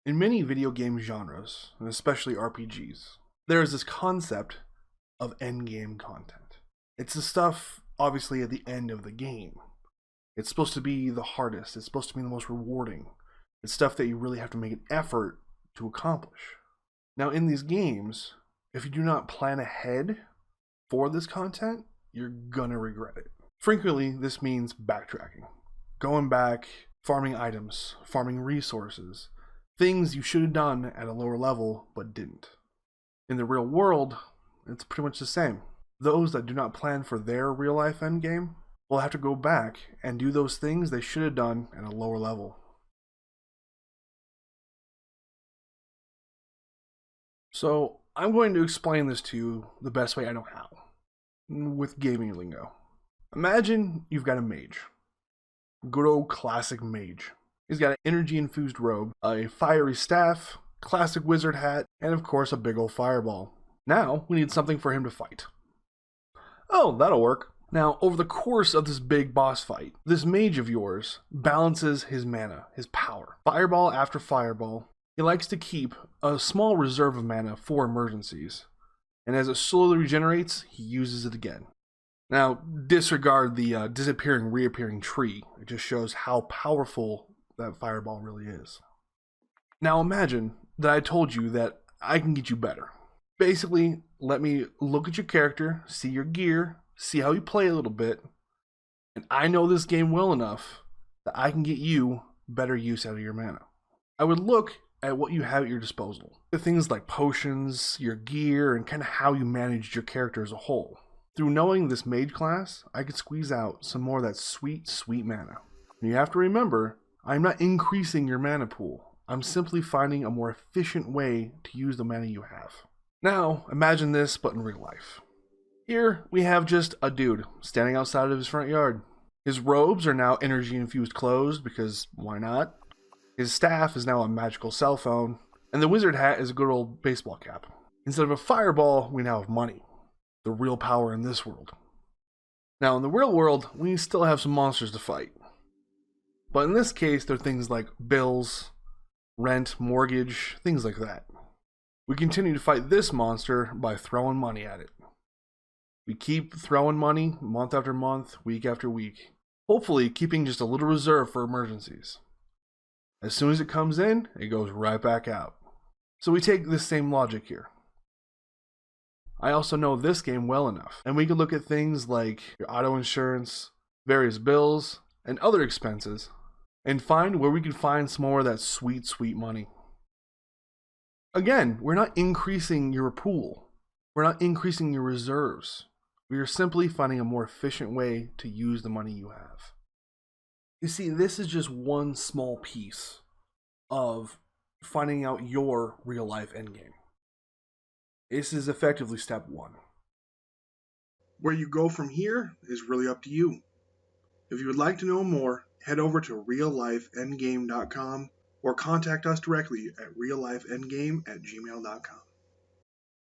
In many video game genres, and especially RPGs, there is this concept of endgame content. It's the stuff, obviously, at the end of the game. It's supposed to be the hardest. It's supposed to be the most rewarding. It's stuff that you really have to make an effort to accomplish. Now, in these games, if you do not plan ahead for this content, you're gonna regret it. Frequently, this means backtracking. Going back, farming items, farming resources, things you should have done at a lower level but didn't. In the real world, it's pretty much the same. Those that do not plan for their real life endgame will have to go back and do those things they should have done at a lower level. So I'm going to explain this to you the best way I know how, with gaming lingo. Imagine you've got a mage. Good old classic mage. He's got an energy-infused robe, a fiery staff, classic wizard hat, and of course a big old fireball. Now, we need something for him to fight. Oh, that'll work. Now, over the course of this big boss fight, this mage of yours balances his mana, his power. Fireball after fireball, he likes to keep a small reserve of mana for emergencies. And as it slowly regenerates, he uses it again. Now, disregard the disappearing, reappearing tree. It just shows how powerful that fireball really is. Now imagine that I told you that I can get you better. Basically, let me look at your character, see your gear, see how you play a little bit, and I know this game well enough that I can get you better use out of your mana. I would look at what you have at your disposal. The things like potions, your gear, and kind of how you managed your character as a whole. Through knowing this mage class, I could squeeze out some more of that sweet, sweet mana. And you have to remember, I'm not increasing your mana pool. I'm simply finding a more efficient way to use the mana you have. Now, imagine this, but in real life. Here, we have just a dude standing outside of his front yard. His robes are now energy-infused clothes, because why not? His staff is now a magical cell phone, and the wizard hat is a good old baseball cap. Instead of a fireball, we now have money. The real power in this world. Now, in the real world, we still have some monsters to fight. But in this case, they're things like bills, rent, mortgage, things like that. We continue to fight this monster by throwing money at it. We keep throwing money month after month, week after week, hopefully keeping just a little reserve for emergencies. As soon as it comes in, it goes right back out. So we take this same logic here. I also know this game well enough, and we can look at things like your auto insurance, various bills, and other expenses, and find where we can find some more of that sweet, sweet money. Again, we're not increasing your pool. We're not increasing your reserves. We are simply finding a more efficient way to use the money you have. You see, this is just one small piece of finding out your real life endgame. This is effectively step one. Where you go from here is really up to you. If you would like to know more, head over to reallifeendgame.com or contact us directly at reallifeendgame@gmail.com.